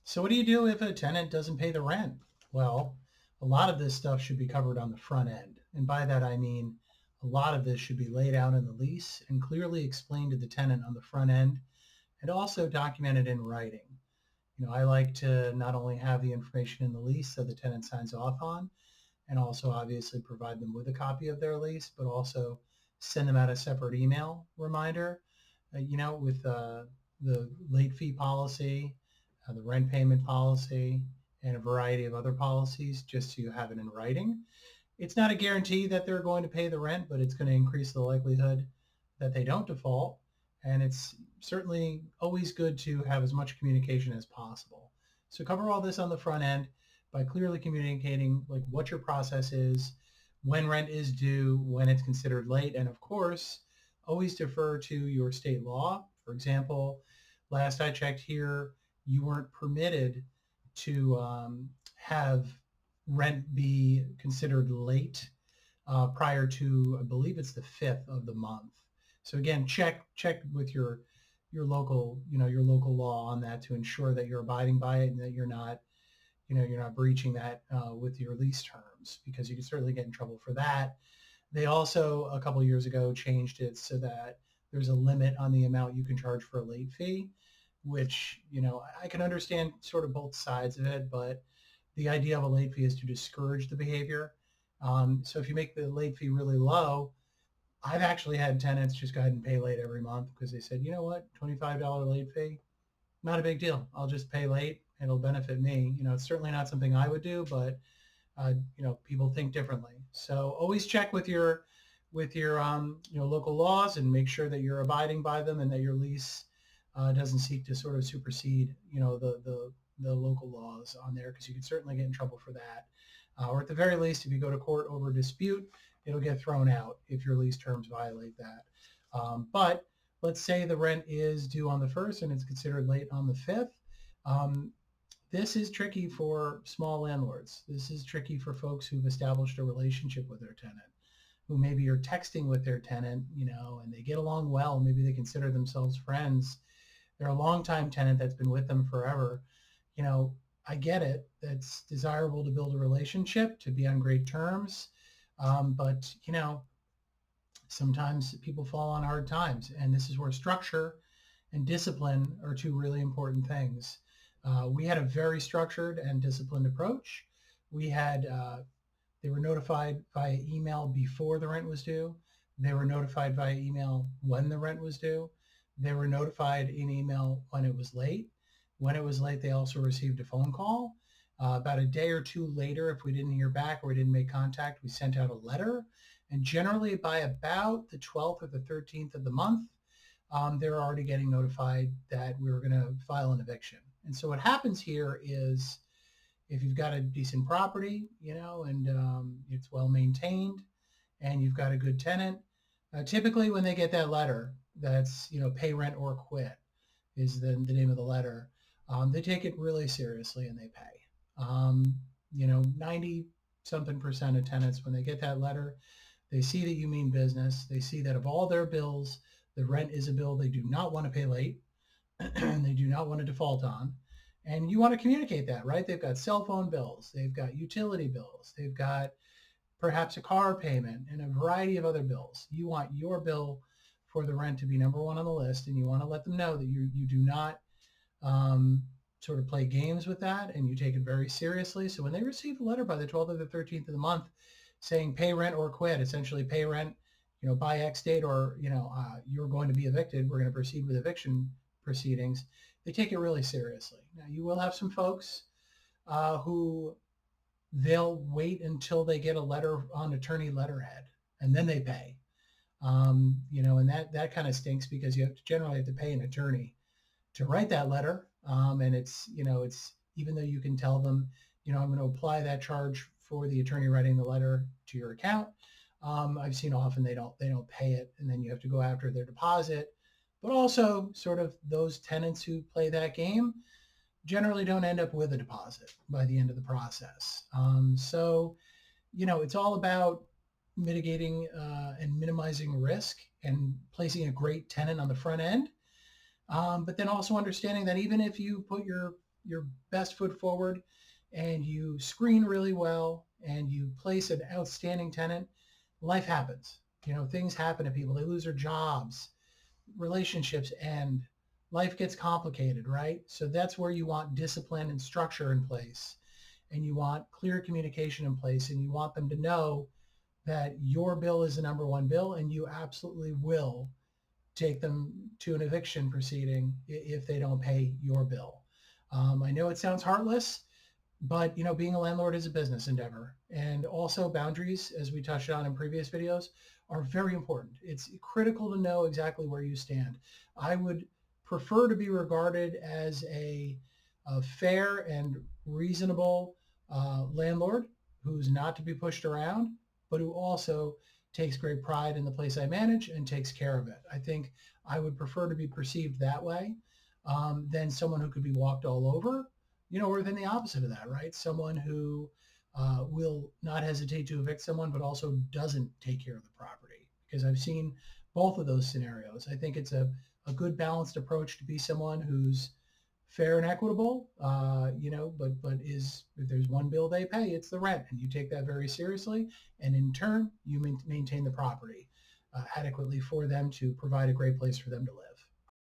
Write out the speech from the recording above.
So what do you do if a tenant doesn't pay the rent? Well, a lot of this stuff should be covered on the front end. And by that, I mean a lot of this should be laid out in the lease and clearly explained to the tenant on the front end and also documented in writing. I like to not only have the information in the lease that the tenant signs off on and also obviously provide them with a copy of their lease, but also send them out a separate email reminder, with the late fee policy, the rent payment policy, and a variety of other policies just so you have it in writing. It's not a guarantee that they're going to pay the rent, but it's going to increase the likelihood that they don't default. And it's certainly always good to have as much communication as possible. So cover all this on the front end by clearly communicating like what your process is, when rent is due, when it's considered late, and of course, always defer to your state law. For example, last I checked here, you weren't permitted to have rent be considered late prior to, I believe it's the 5th of the month. So again, check with your local, your local law on that to ensure that you're abiding by it and that you're not breaching that with your lease terms, because you can certainly get in trouble for that. They also, a couple of years ago, changed it so that there's a limit on the amount you can charge for a late fee, which, I can understand sort of both sides of it, but the idea of a late fee is to discourage the behavior. So if you make the late fee really low, I've actually had tenants just go ahead and pay late every month because they said, you know what, $25 late fee, not a big deal. I'll just pay late. It'll benefit me. It's certainly not something I would do, but people think differently. So always check with your local laws and make sure that you're abiding by them and that your lease doesn't seek to sort of supersede the local laws on there, because you can certainly get in trouble for that. Or at the very least, if you go to court over a dispute, it'll get thrown out if your lease terms violate that. But let's say the rent is due on the 1st and it's considered late on the 5th. This is tricky for small landlords. This is tricky for folks who've established a relationship with their tenant, who maybe are texting with their tenant, and they get along well. Maybe they consider themselves friends. They're a longtime tenant that's been with them forever. I get it. It's desirable to build a relationship, to be on great terms. But sometimes people fall on hard times. And this is where structure and discipline are two really important things. We had a very structured and disciplined approach. We had, they were notified via email before the rent was due. They were notified via email when the rent was due. They were notified in email when it was late. When it was late, they also received a phone call. About a day or two later, if we didn't hear back or we didn't make contact, we sent out a letter. And generally by about the 12th or the 13th of the month, they were already getting notified that we were going to file an eviction. And so what happens here is if you've got a decent property, and it's well maintained and you've got a good tenant, typically when they get that letter, that's, pay rent or quit is the name of the letter. They take it really seriously and they pay. 90 something percent of tenants, when they get that letter, they see that you mean business. They see that of all their bills, the rent is a bill they do not want to pay late and they do not want to default on. And you want to communicate that, right? They've got cell phone bills, they've got utility bills, they've got perhaps a car payment and a variety of other bills. You want your bill for the rent to be number one on the list, and you want to let them know that you do not sort of play games with that, and you take it very seriously. So when they receive a letter by the 12th or the 13th of the month saying pay rent or quit, essentially pay rent, by X date, or, you're going to be evicted, we're going to proceed with eviction proceedings, they take it really seriously. Now, you will have some folks who they'll wait until they get a letter on attorney letterhead, and then they pay. And that kind of stinks because you generally have to pay an attorney to write that letter. And it's even though you can tell them, I'm going to apply that charge for the attorney writing the letter to your account. I've seen often they don't pay it, and then you have to go after their deposit. But also sort of those tenants who play that game generally don't end up with a deposit by the end of the process. So it's all about mitigating and minimizing risk and placing a great tenant on the front end. But then also understanding that even if you put your your best foot forward and you screen really well and you place an outstanding tenant, life happens. Things happen to people. They lose their jobs, relationships end, life gets complicated, right? So that's where you want discipline and structure in place, and you want clear communication in place, and you want them to know that your bill is the number one bill, and you absolutely will take them to an eviction proceeding if they don't pay your bill. I know it sounds heartless, but being a landlord is a business endeavor, and also boundaries, as we touched on in previous videos, are very important. It's critical to know exactly where you stand. I would prefer to be regarded as a fair and reasonable landlord who's not to be pushed around, but who also takes great pride in the place I manage and takes care of it. I think I would prefer to be perceived that way than someone who could be walked all over, or than the opposite of that, right? Someone who will not hesitate to evict someone, but also doesn't take care of the property. Because I've seen both of those scenarios. I think it's a good balanced approach to be someone who's fair and equitable, but is, if there's one bill they pay, it's the rent, and you take that very seriously, and in turn, you maintain the property adequately for them to provide a great place for them to live.